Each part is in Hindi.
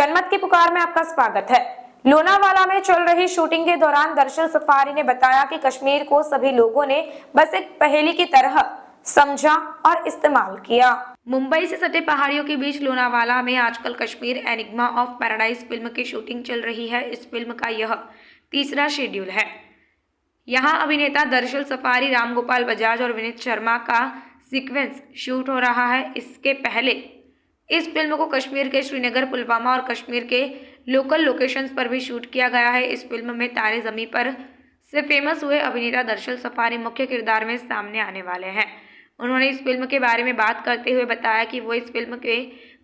जनमत की पुकार में आपका स्वागत है। लोनावाला में चल रही शूटिंग के दौरान दरअसल सफारी ने बताया कि कश्मीर को सभी लोगों ने बस एक पहेली की तरह समझा और इस्तेमाल किया। मुंबई से सटे पहाड़ियों के बीच लोनावाला में आजकल Kashmir enigma of paradise film की शूटिंग चल रही है। इस फिल्म का यह तीसरा शेड्यूल है। यहाँ अभिनेता दरअसल सफारी, राम गोपाल बजाज और विनीत शर्मा का सीक्वेंस शूट हो रहा है। इसके पहले इस फिल्म को कश्मीर के श्रीनगर, पुलवामा और कश्मीर के लोकल लोकेशंस पर भी शूट किया गया है। इस फिल्म में तारे ज़मीं पर से फेमस हुए अभिनेता दरअसल सफारी मुख्य किरदार में सामने आने वाले हैं। उन्होंने इस फिल्म के बारे में बात करते हुए बताया कि वो इस फिल्म के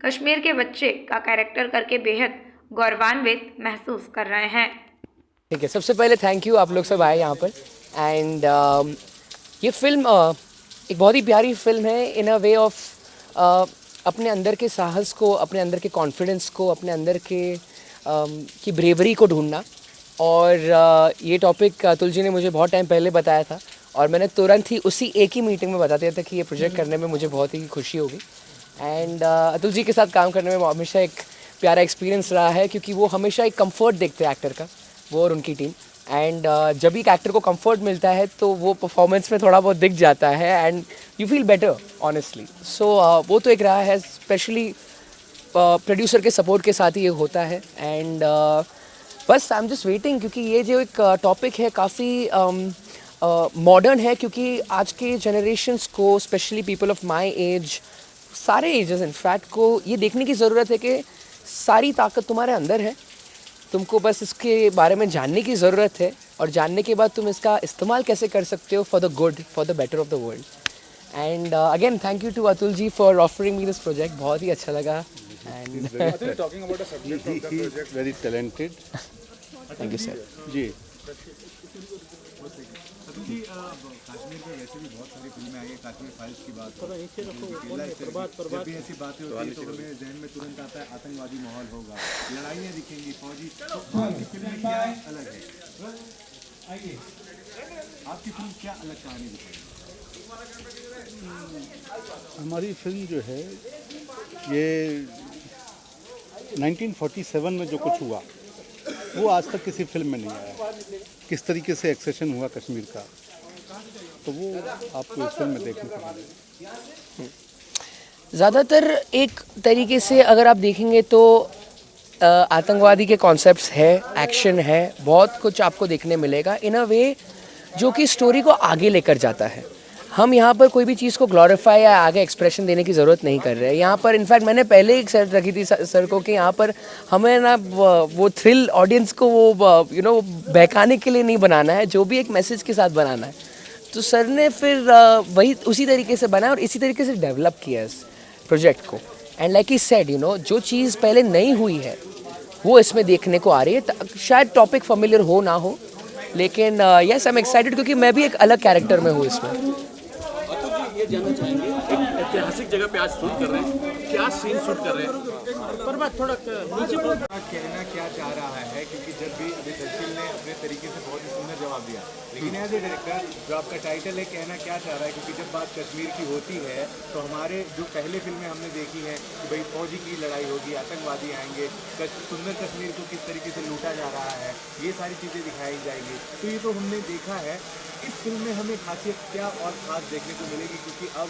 कश्मीर के बच्चे का कैरेक्टर करके बेहद गौरवान्वित महसूस कर रहे हैं। ठीक है, सबसे पहले थैंक यू आप लोग सब आए यहाँ पर। एंड ये फिल्म एक बहुत ही प्यारी फिल्म है इन अ वे ऑफ अपने अंदर के साहस को, अपने अंदर के कॉन्फिडेंस को, अपने अंदर के की ब्रेवरी को ढूंढना। और ये टॉपिक अतुल जी ने मुझे बहुत टाइम पहले बताया था और मैंने तुरंत ही उसी एक ही मीटिंग में बता दिया था कि ये प्रोजेक्ट करने में मुझे बहुत ही खुशी होगी। एंड अतुल जी के साथ काम करने में हमेशा एक प्यारा एक्सपीरियंस रहा है, क्योंकि वो हमेशा एक कंफर्ट देखते हैं एक्टर का, वो और उनकी टीम। एंड जब भी एक एक्टर को कंफर्ट मिलता है तो वो परफॉर्मेंस में थोड़ा बहुत दिख जाता है and you feel better honestly. So वो तो एक रहा है, स्पेशली प्रोड्यूसर के सपोर्ट के साथ ही ये होता है। एंड बस आई एम जस्ट वेटिंग, क्योंकि ये जो एक टॉपिक है काफ़ी मॉडर्न है, क्योंकि आज के जनरेशन्स को, specially people of my age, सारे एजेस इनफैक्ट को ये देखने की ज़रूरत है कि सारी ताकत तुम्हारे अंदर है, तुमको बस इसके बारे में जानने की ज़रूरत है और जानने के बाद तुम इसका इस्तेमाल कैसे कर सकते हो for the good, for the better of the world. And again thank you to Atul ji for offering me this project, बहुत ही अच्छा लगा। And talking about the subject of the project, very talented. Thank you sir ji जी कश्मीर में वैसे भी बहुत सारी फिल्में आई है। कश्मीर फाइल्स की बात हो, जब भी ऐसी बातें होती है तो हमें जहन में तुरंत आता है आतंकवादी माहौल होगा, लड़ाइयाँ दिखेंगी, फौजी। तो आपकी फिल्म में क्या अलग है? आइए, आपकी फिल्म क्या अलग कहानी दिखाएगी? हमारी फिल्म जो है ये 1947 में जो कुछ हुआ वो आज तक किसी फिल्म में नहीं आया। किस तरीके से एक्सेशन हुआ कश्मीर का, तो वो आपको इस फिल्म में देखने को मिलेगा। ज़्यादातर एक तरीके से अगर आप देखेंगे तो आतंकवादी के कॉन्सेप्ट्स है, एक्शन है, बहुत कुछ आपको देखने मिलेगा इन अ वे जो कि स्टोरी को आगे लेकर जाता है। हम यहाँ पर कोई भी चीज़ को ग्लोरीफाई या आगे एक्सप्रेशन देने की ज़रूरत नहीं कर रहे हैं। यहाँ पर इनफैक्ट मैंने पहले एक शर्त रखी थी सर को कि यहाँ पर हमें ना वो थ्रिल ऑडियंस को वो बहकाने के लिए नहीं बनाना है, जो भी एक मैसेज के साथ बनाना है। तो सर ने फिर वही उसी तरीके से बनाया और इसी तरीके से डेवलप किया इस प्रोजेक्ट को। एंड लाइक ही सेड, जो चीज़ पहले नहीं हुई है वो इसमें देखने को आ रही है। शायद टॉपिक फेमिलियर हो ना हो, लेकिन यस आई एम एक्साइटेड, क्योंकि मैं भी एक अलग कैरेक्टर में हूँ इसमें। ये जानना चाहेंगे, एक ऐतिहासिक जगह पे आज शूट कर रहे हैं, क्या सीन शूट कर रहे हैं? पर मैं थोड़ा नीचे कहना क्या चाह रहा है, क्योंकि जब भी अभी दर्शिल ने अपने तरीके से बहुत ही सुंदर जवाब दिया, लेकिन एज ए डायरेक्टर जो आपका टाइटल है, कहना क्या चाह रहा है? क्योंकि जब बात कश्मीर की होती है तो हमारे जो पहले फिल्में हमने देखी हैं कि भाई फौजी की लड़ाई होगी, आतंकवादी आएंगे, सुंदर कश्मीर को किस तरीके से लूटा जा रहा है, ये सारी चीज़ें दिखाई जाएगी। तो ये तो हमने देखा है, इस फिल्म में हमें खासियत क्या और खास देखने को मिलेगी? क्योंकि अब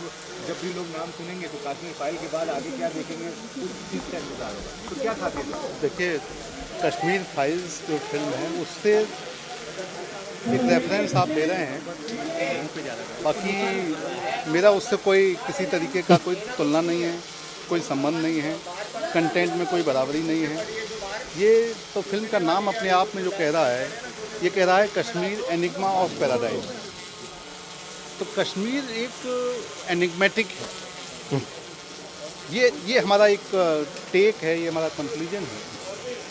जब भी लोग नाम सुनेंगे तो कश्मीर फाइल के बाद आगे क्या देखेंगे उस चीज़ का इंतजार होगा। तो क्या खासियत है? देखिए, कश्मीर फाइल्स जो फिल्म है उससे एक रेफरेंस आप ले रहे हैं, बाकी मेरा उससे कोई किसी तरीके का कोई तुलना नहीं है, कोई संबंध नहीं है, कंटेंट में कोई बराबरी नहीं है। ये तो फिल्म का नाम अपने आप में जो कह रहा है, ये कह रहा है कश्मीर एनिग्मा ऑफ पैराडाइज। तो कश्मीर एक एनिग्मेटिक है। ये हमारा एक टेक है, ये हमारा कंक्लूजन है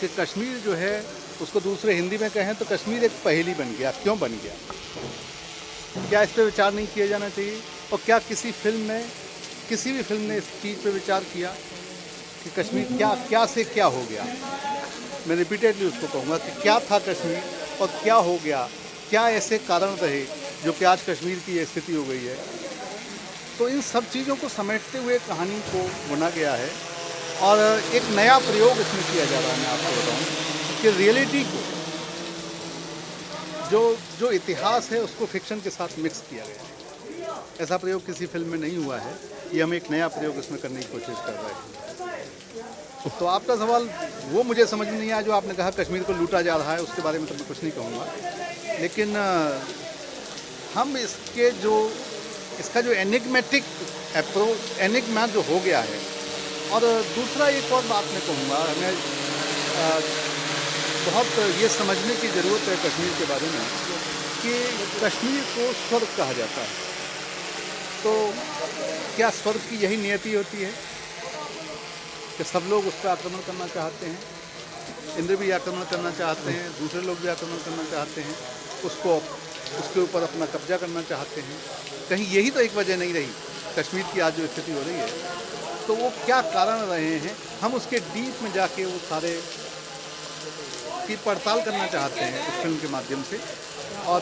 कि कश्मीर जो है उसको दूसरे हिंदी में कहें तो कश्मीर एक पहेली बन गया। क्यों बन गया? क्या इस पर विचार नहीं किया जाना चाहिए? और क्या किसी फिल्म में, किसी भी फिल्म ने इस चीज़ पर विचार किया कि कश्मीर क्या से क्या हो गया? मैं रिपीटेडली उसको कहूँगा कि क्या था कश्मीर और क्या हो गया, क्या ऐसे कारण रहे जो कि आज कश्मीर की ये स्थिति हो गई है। तो इन सब चीज़ों को समेटते हुए कहानी को बुना गया है और एक नया प्रयोग इसमें किया जा रहा है। मैं आपको बताऊं कि रियलिटी को जो इतिहास है उसको फिक्शन के साथ मिक्स किया गया है। ऐसा प्रयोग किसी फिल्म में नहीं हुआ है। ये हम एक नया प्रयोग इसमें करने की कोशिश कर रहे हैं। तो आपका सवाल वो मुझे समझ में नहीं आया जो आपने कहा कश्मीर को लूटा जा रहा है, उसके बारे में तो मैं कुछ नहीं कहूँगा। लेकिन हम इसका जो एनिग्मेटिक अप्रोच एनिग्मा जो हो गया है, और दूसरा एक और बात मैं कहूँगा, हमें बहुत ये समझने की ज़रूरत है कश्मीर के बारे में कि कश्मीर को स्वर्ग कहा जाता है। तो क्या स्वर्ग की यही नियति होती है कि सब लोग उस पर आक्रमण करना चाहते हैं? इंद्र भी आक्रमण करना चाहते हैं, दूसरे लोग भी आक्रमण करना चाहते हैं, उसके ऊपर अपना कब्जा करना चाहते हैं। कहीं यही तो एक वजह नहीं रही कश्मीर की आज जो स्थिति हो रही है? तो वो क्या कारण रहे हैं, हम उसके डीप में जाके वो सारे की पड़ताल करना चाहते हैं इस फिल्म के माध्यम से, और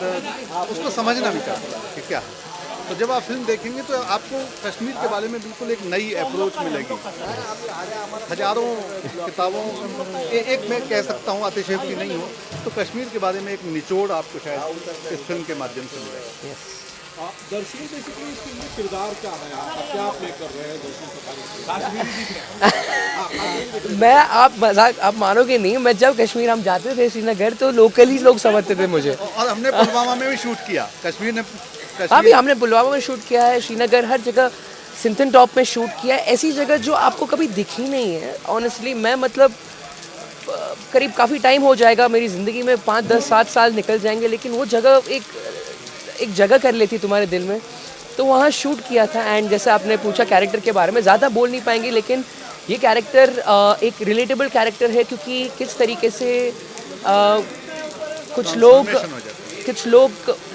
उसको समझना भी चाहते हैं कि क्या है। तो जब आप फिल्म देखेंगे तो आपको कश्मीर के बारे में बिल्कुल एक नई अप्रोच मिलेगी। हजारों किताबों एक मैं कह सकता हूँ, अतिशयोक्ति नहीं हो तो कश्मीर के बारे में एक निचोड़ आपको शायद इस फिल्म के माध्यम से मिलेगा। दर्शन बेसिकली इस फिल्म में किरदार क्या है, आप क्या प्ले कर रहे हैं दर्शन सफारी? मैं आप मानोगे नहीं, मैं जब कश्मीर हम जाते थे श्रीनगर तो लोकली लोग समझते थे मुझे। और हमने पुलवामा में भी शूट किया, हाँ भी हमने पुलवामा में शूट किया है, श्रीनगर, हर जगह, सिंथन टॉप में शूट किया है। ऐसी जगह जो आपको कभी दिखी नहीं है। ऑनेस्टली मैं मतलब करीब काफ़ी टाइम हो जाएगा मेरी ज़िंदगी में, 5, 10, 7 साल निकल जाएंगे, लेकिन वो जगह एक जगह कर लेती तुम्हारे दिल में। तो वहाँ शूट किया था। एंड जैसे आपने पूछा कैरेक्टर के बारे में, ज़्यादा बोल नहीं पाएंगे, लेकिन ये कैरेक्टर एक रिलेटेबल कैरेक्टर है, क्योंकि किस तरीके से कुछ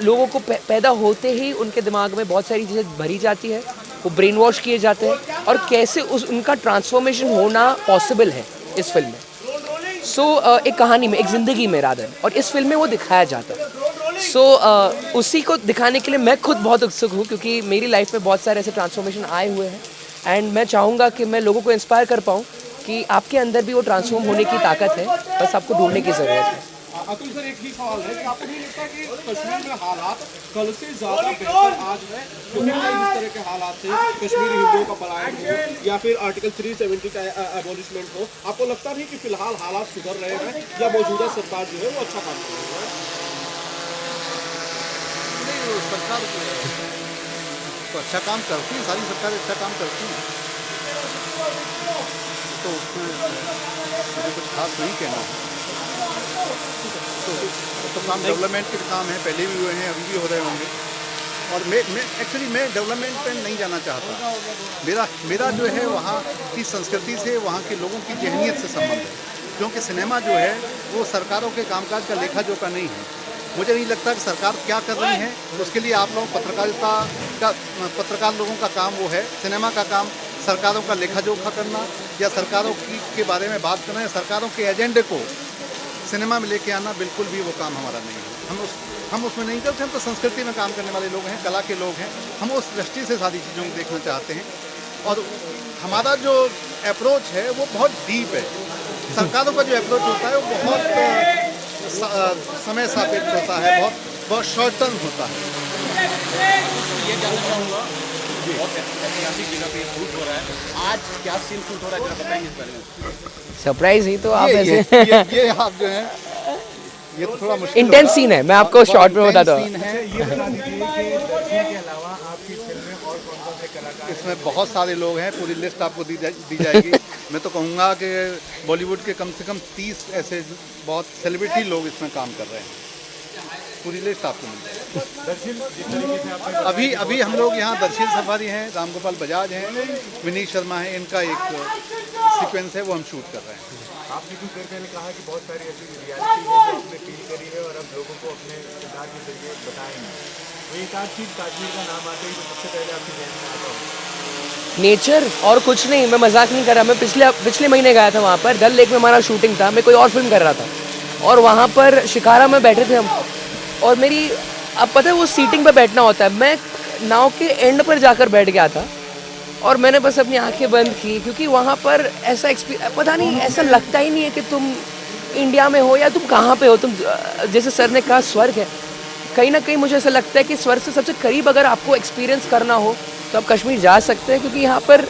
लोगों को पैदा होते ही उनके दिमाग में बहुत सारी चीज़ें भरी जाती है, वो ब्रेन वॉश किए जाते हैं, और कैसे उनका ट्रांसफॉर्मेशन होना पॉसिबल है इस फिल्म में। एक कहानी में, एक ज़िंदगी में रादर, और इस फिल्म में वो दिखाया जाता है। उसी को दिखाने के लिए मैं खुद बहुत उत्सुक हूँ, क्योंकि मेरी लाइफ में बहुत सारे ऐसे ट्रांसफॉर्मेशन आए हुए हैं। एंड मैं चाहूँगा कि मैं लोगों को इंस्पायर कर पाऊँ कि आपके अंदर भी वो ट्रांसफॉर्म होने की ताकत है, बस आपको ढूंढने की ज़रूरत है। अतुल सर, एक ही सवाल है कि आपको नहीं लगता कि कश्मीर में हालात कल से ज़्यादा बेहतर आज है, क्योंकि इस तरह के हालात थे, कश्मीरी हिंदुओं का पलायन हो या फिर आर्टिकल 370 का एबॉलिशमेंट हो, आपको लगता नहीं कि फिलहाल हालात सुधर रहे हैं या मौजूदा सरकार जो है वो अच्छा काम कर रही है? नहीं, सरकार तो अच्छा काम करती है, सारी सरकार अच्छा काम करती है, तो उसमें मुझे कुछ खास नहीं कहना है। तो काम डेवलपमेंट के काम है, पहले भी हुए हैं, अभी भी हो रहे होंगे। और मैं डेवलपमेंट पे नहीं जाना चाहता। मेरा जो है वहाँ की संस्कृति से, वहाँ के लोगों की जहनीत से संबंध है, क्योंकि सिनेमा जो है वो सरकारों के कामकाज का लेखा जोखा नहीं है। मुझे नहीं लगता कि सरकार क्या कर रही है उसके लिए आप लोग पत्रकार लोगों का काम वो है। सिनेमा का काम सरकारों का लेखा जोखा करना या सरकारों के बारे में बात करना या सरकारों के एजेंडे को सिनेमा में लेके आना, बिल्कुल भी वो काम हमारा नहीं है। हम उसमें नहीं करते। हम तो संस्कृति में काम करने वाले लोग हैं, कला के लोग हैं। हम उस दृष्टि से सारी चीज़ों को देखना चाहते हैं, और हमारा जो अप्रोच है वो बहुत डीप है। सरकारों का जो अप्रोच होता है वो बहुत समय सापेक्ष होता है, बहुत शॉर्ट टर्म होता है। ये जानना चाहूँगा, बहुत ऐतिहासिक जगह पे शूट हो रहा है, आज क्या सीन शूट हो रहा है, जरा बताएंगे इस बारे में। सरप्राइज ही तो आप ऐसे ये आप जो है ये तो थोड़ा मुश्किल इंटेंस सीन है, मैं आपको शॉर्ट में बताता हूँ। ये बता दीजिए कि दर्शन के अलावा आपकी फिल्म में और कौन-कौन से कलाकार? इसमें बहुत सारे लोग हैं, पूरी लिस्ट आपको दी जाएगी। मैं तो कहूँगा कि बॉलीवुड के कम से कम 30 ऐसे बहुत सेलिब्रिटी लोग इसमें काम कर रहे हैं। पूरी लिस्ट आपको मिल जाएगी। अभी हम लोग यहाँ दर्शन सफारी हैं, रामगोपाल बजाज हैं, विनीत शर्मा है, इनका एक सीक्वेंस है वो हम शूट कर रहे हैं। आपने कुछ देर पहले कहा कि बहुत सारी ऐसी रियलिटी है जो आपने फील करी है और अब लोगों को अपने किरदार के जरिए बताएंगे, तो एक आध चीज़ कश्मीर का नाम आते ही तो सबसे पहले आपकी ध्यान में आता हो? नेचर, और कुछ नहीं। मैं मजाक नहीं कर रहा। मैं पिछले महीने गया था वहाँ पर, डल लेक में हमारा शूटिंग था, मैं कोई और फिल्म कर रहा था, और वहाँ पर शिकारा में बैठे थे हम, और मेरी, अब पता है वो सीटिंग पे बैठना होता है, मैं नाव के एंड पर जाकर बैठ गया था, और मैंने बस अपनी आंखें बंद की, क्योंकि वहाँ पर ऐसा पता नहीं, ऐसा लगता ही नहीं है कि तुम इंडिया में हो या तुम कहाँ पे हो। तुम जैसे सर ने कहा स्वर्ग है, कहीं ना कहीं मुझे ऐसा लगता है कि स्वर्ग से सबसे करीब अगर आपको एक्सपीरियंस करना हो तो आप कश्मीर जा सकते हैं, क्योंकि यहाँ पर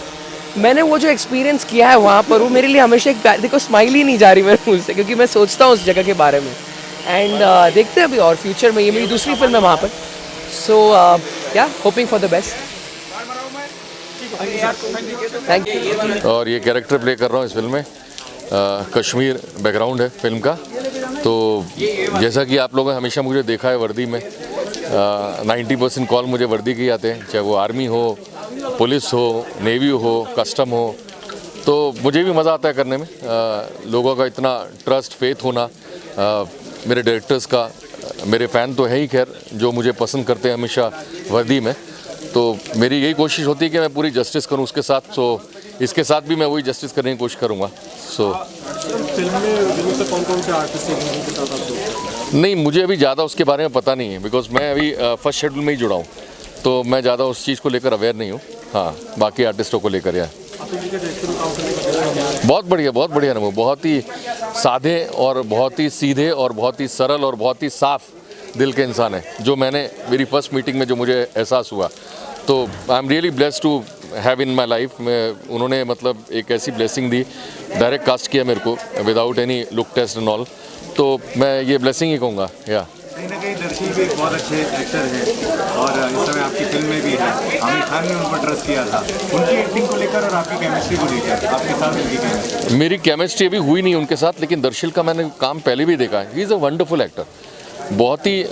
मैंने वो जो एक्सपीरियंस किया है वहाँ पर, वो मेरे लिए हमेशा एक देखो स्माइल ही नहीं जा रही मेरे मुँह से, क्योंकि मैं सोचता हूँ उस जगह के बारे में। एंड देखते हैं अभी और फ्यूचर में, ये मेरी दूसरी फिल्म है वहाँ पर। सो या hoping for the best. Thank you. और ये कैरेक्टर प्ले कर रहा हूँ इस फिल्म में। कश्मीर बैकग्राउंड है फिल्म का। तो जैसा कि आप लोगों ने हमेशा मुझे देखा है वर्दी में, 90% कॉल मुझे वर्दी के आते हैं, चाहे वो आर्मी हो, पुलिस हो, नेवी हो, कस्टम हो। तो मुझे भी मज़ा आता है करने में। लोगों का इतना ट्रस्ट, फेथ होना, मेरे डायरेक्टर्स का, मेरे फ़ैन तो है ही खैर, जो मुझे पसंद करते हैं हमेशा वर्दी में। तो मेरी यही कोशिश होती है कि मैं पूरी जस्टिस करूं उसके साथ। सो इसके साथ भी मैं वही जस्टिस करने की कोशिश करूंगा। सो फिल्म में जिनमें से कौन कौन से आर्टिस्ट हैं जिनके साथ आप लोग? नहीं, मुझे अभी ज़्यादा उसके बारे में पता नहीं है, बिकॉज मैं अभी फर्स्ट शेड्यूल में ही जुड़ा हूँ, तो मैं ज़्यादा उस चीज़ को लेकर अवेयर नहीं हूँ। हाँ, बाकी आर्टिस्टों को लेकर यार बहुत बढ़िया अनुभव। बहुत ही सादे और बहुत ही सीधे और बहुत ही सरल और बहुत ही साफ दिल के इंसान है, जो मेरी फर्स्ट मीटिंग में जो मुझे एहसास हुआ। तो I am really blessed to have in my life में। उन्होंने मतलब एक ऐसी ब्लेसिंग दी, डायरेक्ट कास्ट किया मेरे को without any look test and all. तो मैं ये ब्लेसिंग ही कहूँगा। या कहीं ना कहीं दर्शी भी एक बहुत अच्छे एक्टर हैं और इस समय आपकी फिल्म में भी है। आमिर खान ने उन पर ट्रस्ट किया था, उनकी एक्टिंग को लेकर और आपकी केमिस्ट्री को लेकर। आपके साथ उनकी केमिस्ट्री? मेरी केमिस्ट्री अभी हुई नहीं उनके साथ, लेकिन दर्शिल का मैंने काम पहले भी देखा है। He is a wonderful actor, बहुत ही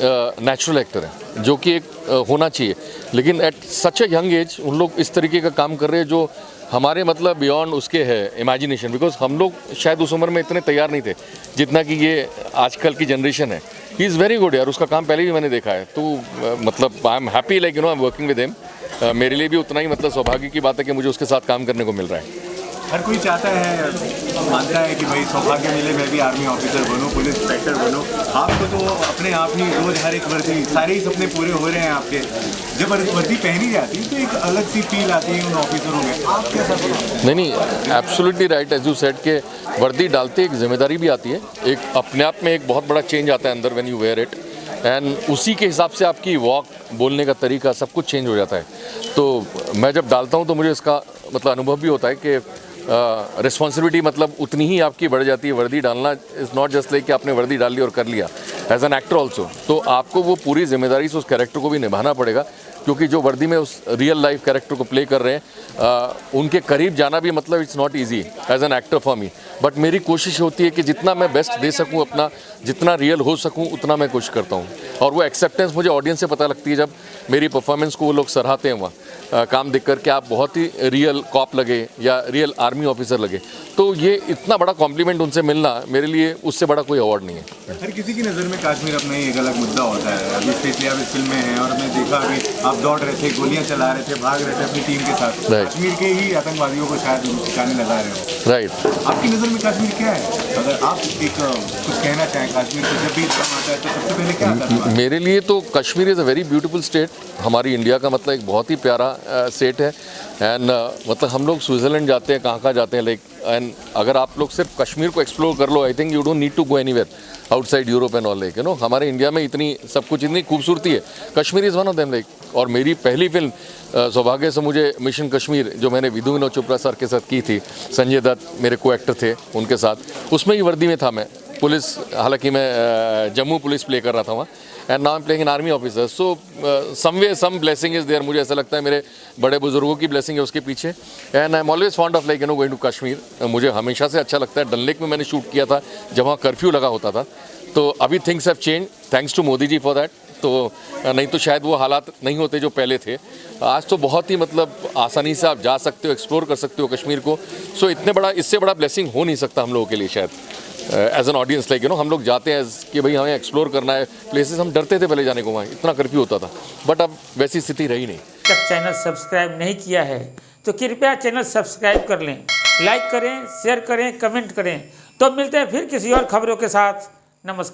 नेचुरल एक्टर है, जो कि एक होना चाहिए। लेकिन at such a young age उन लोग इस तरीके का काम कर रहे हैं जो हमारे मतलब बियॉन्ड उसके है इमेजिनेशन। बिकॉज हम लोग शायद उस उम्र में इतने तैयार नहीं थे जितना कि ये आजकल की जनरेशन है। ही इज़ वेरी गुड यार, उसका काम पहले भी मैंने देखा है। तो मतलब I am happy, like you no, I am working with him. मेरे लिए भी उतना ही मतलब सौभाग्य की बात है कि मुझे उसके साथ काम करने को मिल रहा है। हर कोई चाहता है, मानता है कि भाई सौभाग्य मिले, मैं भी आर्मी ऑफिसर बनूं, पुलिस इंस्पेक्टर बनूं। आपको तो अपने आप ही रोज हर एक वर्दी, सारे ही सपने पूरे हो रहे हैं आपके। जब वर्दी पहनी जाती है तो एक अलग सी फील आती है उन ऑफिसरों में। आप कैसा? नहीं, absolutely right, as you said के वर्दी डालते एक जिम्मेदारी भी आती है, एक अपने आप में एक बहुत बड़ा चेंज आता है अंदर when you wear it, and उसी के हिसाब से आपकी वॉक, बोलने का तरीका, सब कुछ चेंज हो जाता है। तो मैं जब डालता हूँ तो मुझे इसका मतलब अनुभव भी होता है कि रिस्पॉन्सिबिलिटी मतलब उतनी ही आपकी बढ़ जाती है। वर्दी डालना इज़ नॉट जस्ट लाइक कि आपने वर्दी डाल ली और कर लिया, एज एन एक्टर ऑल्सो। तो आपको वो पूरी जिम्मेदारी से उस कैरेक्टर को भी निभाना पड़ेगा, क्योंकि जो वर्दी में उस रियल लाइफ कैरेक्टर को प्ले कर रहे हैं, उनके करीब जाना भी मतलब it's not easy as an actor for me. But मेरी कोशिश होती है कि जितना मैं बेस्ट दे सकूं अपना, जितना रियल हो सकूं उतना मैं कोशिश करता हूं। और वो एक्सेप्टेंस मुझे ऑडियंस से पता लगती है जब मेरी परफॉर्मेंस को वो लोग सराहते हैं वहाँ काम देख कर के, आप बहुत ही रियल कॉप लगे या रियल आर्मी ऑफिसर लगे। तो ये इतना बड़ा कॉम्प्लीमेंट उनसे मिलना मेरे लिए उससे बड़ा कोई अवार्ड नहीं है। हर किसी की नज़र में कश्मीर अपना ही एक अलग मुद्दा होता है। अभी स्पेशली आप इस फिल्म में हैं और हमने देखा अभी आप दौड़ रहे थे, गोलियां चला रहे थे, भाग रहे थे अपनी टीम के साथ। कश्मीर के ही आतंकवादियों को शायद ठिकाने लगा रहे हो। राइट। आपकी नज़र में कश्मीर क्या है? अगर आप एक कुछ कहना चाहें कश्मीर को, जब भी काम आता है तो सबसे पहले क्या आता है? मेरे लिए तो Kashmir is a very beautiful state. हमारी इंडिया का मतलब एक बहुत ही प्यारा स्टेट है। एंड मतलब हम लोग स्विट्ज़रलैंड जाते हैं, कहाँ जाते हैं, लाइक, एंड अगर आप लोग सिर्फ कश्मीर को एक्सप्लोर कर लो, I think you don't need to go anywhere outside Europe and all, like you know. हमारे इंडिया में इतनी सब कुछ, इतनी खूबसूरती है, Kashmir is one of them, like. और मेरी पहली फिल्म सौभाग्य से मुझे मिशन कश्मीर, जो मैंने विधु विनोद चोपड़ा सर के साथ की थी, संजय दत्त मेरे को एक्टर थे उनके साथ, उसमें ही वर्दी में था मैं, पुलिस, हालांकि मैं जम्मू पुलिस प्ले कर रहा था वहाँ। And now I am playing an army officer. So someway some blessing is there. मुझे ऐसा लगता है मेरे बड़े बुजुर्गों की ब्लेसिंग है उसके पीछे। And I am always fond of like you know going to Kashmir. मुझे हमेशा से अच्छा लगता है। डल लेक में मैंने शूट किया था जब वहाँ कर्फ्यू लगा होता था। तो अभी things have change, thanks to Modi ji for that. तो नहीं तो शायद वो हालात नहीं होते जो पहले थे। आज तो बहुत ही मतलब आसानी से आप जा सकते हो, एक्सप्लोर कर सकते हो कश्मीर को। सो इतने बड़ा, इससे बड़ा ब्लेसिंग हो नहीं सकता हम लोगों के लिए शायद, as an audience, like you know. हम लोग जाते हैं कि भाई हमें एक्सप्लोर करना है प्लेसेस, हम डरते थे पहले जाने को, वहाँ इतना कर्फ्यू होता था, बट अब वैसी स्थिति रही नहीं। तक चैनल सब्सक्राइब नहीं किया है तो कृपया चैनल सब्सक्राइब कर लें, लाइक करें, शेयर करें, कमेंट करें। तो मिलते हैं फिर किसी और खबरों के साथ। नमस्कार।